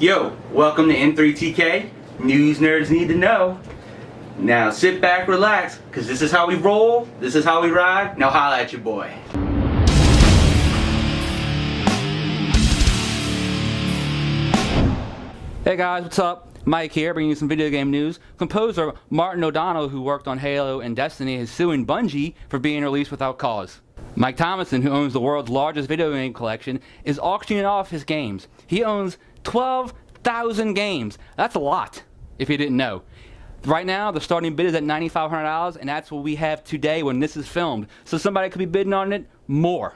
Yo, welcome to N3TK. News nerds need to know. Now sit back, relax, because this is how we roll, this is how we ride. Now holla at your boy. Hey guys, what's up? Mike here, bringing you some video game news. Composer Martin O'Donnell, who worked on Halo and Destiny, is suing Bungie for being released without cause. Mike Thomason, who owns the world's largest video game collection, is auctioning off his games. He owns 12,000 games. That's a lot, if you didn't know. Right now, the starting bid is at $9,500, and that's what we have today when this is filmed. So somebody could be bidding on it more.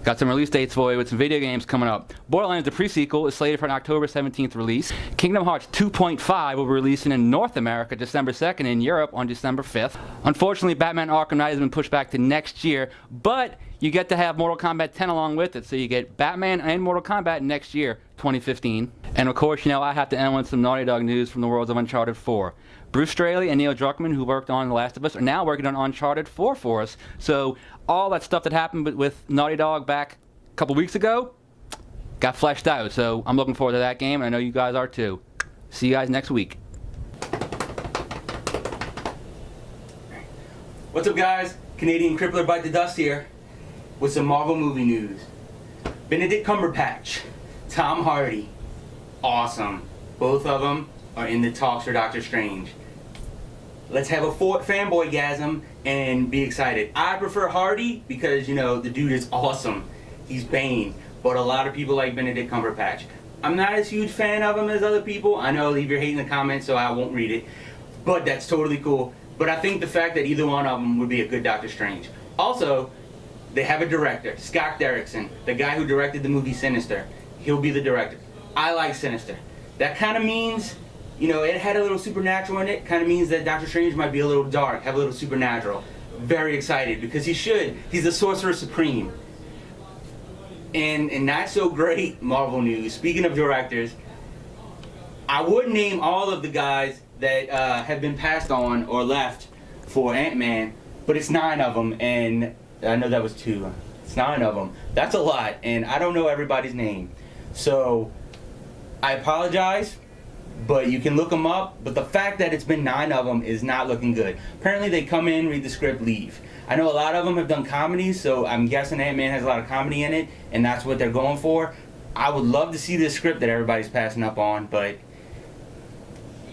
Got some release dates for you with some video games coming up. Borderlands, the pre-sequel, is slated for an October 17th release. Kingdom Hearts 2.5 will be releasing in North America December 2nd, and in Europe on December 5th. Unfortunately, Batman Arkham Knight has been pushed back to next year, but you get to have Mortal Kombat 10 along with it, so you get Batman and Mortal Kombat next year, 2015. And of course, you know, I have to end with some Naughty Dog news from the worlds of Uncharted 4. Bruce Straley and Neil Druckmann, who worked on The Last of Us, are now working on Uncharted 4 for us. So all that stuff that happened with Naughty Dog back a couple weeks ago got fleshed out. So I'm looking forward to that game, and I know you guys are too. See you guys next week. What's up, guys? Canadian Crippler Bite the Dust here with some Marvel movie news. Benedict Cumberbatch, Tom Hardy, awesome. Both of them are in the talks for Doctor Strange. Let's have a fanboy-gasm and be excited. I prefer Hardy because, you know, the dude is awesome. He's Bane, but a lot of people like Benedict Cumberbatch. I'm not as huge fan of him as other people. I know, leave your hate in the comments so I won't read it, but that's totally cool. But I think the fact that either one of them would be a good Doctor Strange. Also, they have a director, Scott Derrickson, the guy who directed the movie Sinister. He'll be the director. I like Sinister. That kind of means, you know, it had a little supernatural in it. Kind of means that Doctor Strange might be a little dark, have a little supernatural. Very excited because he should. He's the Sorcerer Supreme. And not so great Marvel news. Speaking of directors, I would name all of the guys that have been passed on or left for Ant-Man, but it's 9 of them, and I know that was 2. It's 9 of them. That's a lot, and I don't know everybody's name. So I apologize, but you can look them up. But the fact that it's been 9 of them is not looking good. Apparently they come in, read the script, leave. I know a lot of them have done comedies, so I'm guessing Ant-Man has a lot of comedy in it, and that's what they're going for. I would love to see this script that everybody's passing up on, but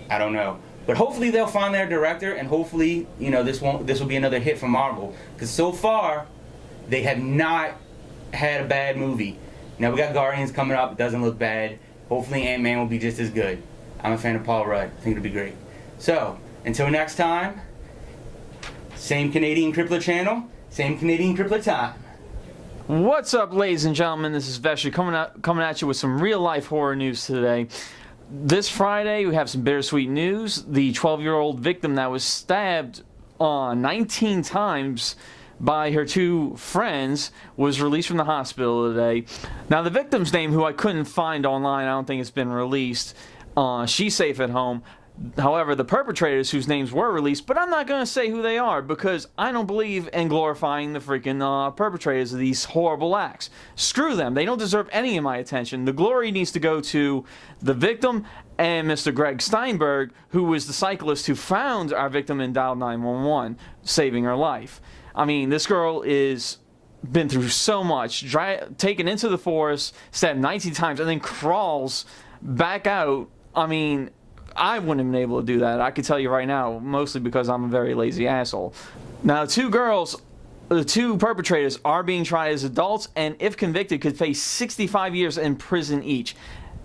I don't know. But hopefully they'll find their director, and hopefully, you know, this will be another hit for Marvel. Because so far, they have not had a bad movie. Now we got Guardians coming up. It doesn't look bad. Hopefully Ant-Man will be just as good. I'm a fan of Paul Rudd. I think it'll be great. So, until next time, same Canadian Crippler channel, same Canadian Crippler time. What's up, ladies and gentlemen? This is Vesher coming at you with some real-life horror news today. This Friday, we have some bittersweet news. The 12-year-old victim that was stabbed 19 times by her 2 friends was released from the hospital today. Now, the victim's name, who I couldn't find online, I don't think it's been released. She's safe at home. However, the perpetrators, whose names were released, but I'm not going to say who they are because I don't believe in glorifying the freaking perpetrators of these horrible acts. Screw them. They don't deserve any of my attention. The glory needs to go to the victim and Mr. Greg Steinberg, who was the cyclist who found our victim and dialed 911, saving her life. I mean, this girl is been through so much, taken into the forest, stabbed 19 times, and then crawls back out. I mean, I wouldn't have been able to do that. I can tell you right now, mostly because I'm a very lazy asshole. Now, the 2 perpetrators are being tried as adults, and if convicted, could face 65 years in prison each.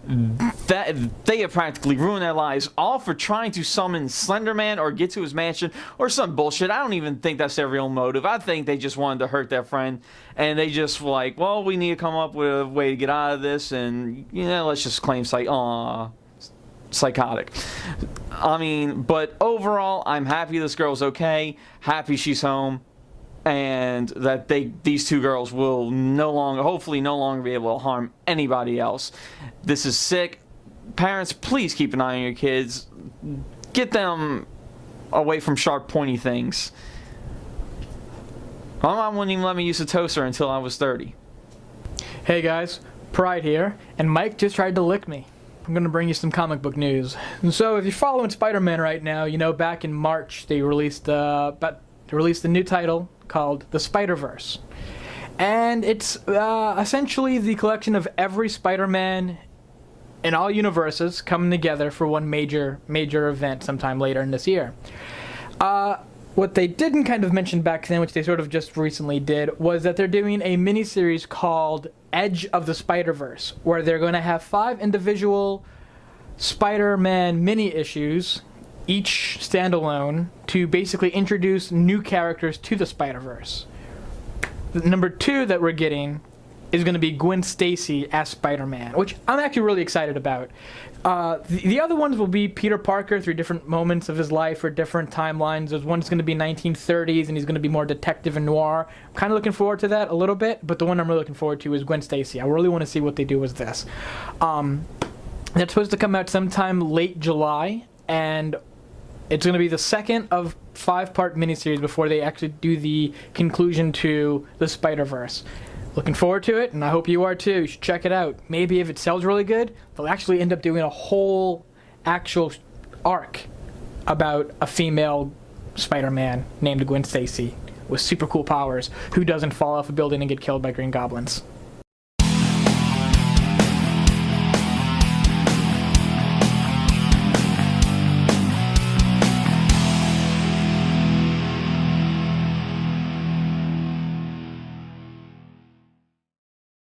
They have practically ruined their lives, all for trying to summon Slender Man or get to his mansion or some bullshit. I don't even think that's their real motive. I think they just wanted to hurt their friend, and they just were like, well, we need to come up with a way to get out of this, and, you know, let's just claim psychotic. I mean, but overall, I'm happy this girl's okay, happy she's home, and that these 2 girls will hopefully no longer be able to harm anybody else. This is sick. Parents, please keep an eye on your kids. Get them away from sharp, pointy things. My mom wouldn't even let me use a toaster until I was 30. Hey guys, Pride here, and Mike just tried to lick me. I'm going to bring you some comic book news. And so, if you're following Spider-Man right now, you know back in March they released a new title called The Spider-Verse. And it's essentially the collection of every Spider-Man in all universes coming together for one major event sometime later in this year. What they didn't kind of mention back then, which they sort of just recently did, was that they're doing a miniseries called Edge of the Spider-Verse, where they're going to have 5 individual Spider-Man mini-issues, each standalone, to basically introduce new characters to the Spider-Verse. The number 2 that we're getting is going to be Gwen Stacy as Spider-Man, which I'm actually really excited about. The other ones will be Peter Parker through different moments of his life or different timelines. There's one that's going to be 1930s, and he's going to be more detective and noir. I'm kind of looking forward to that a little bit, but the one I'm really looking forward to is Gwen Stacy. I really want to see what they do with this. That's supposed to come out sometime late July, and it's going to be the second of 5-part miniseries before they actually do the conclusion to the Spider-Verse. Looking forward to it, and I hope you are too. You should check it out. Maybe if it sells really good, they'll actually end up doing a whole actual arc about a female Spider-Man named Gwen Stacy with super cool powers who doesn't fall off a building and get killed by green goblins.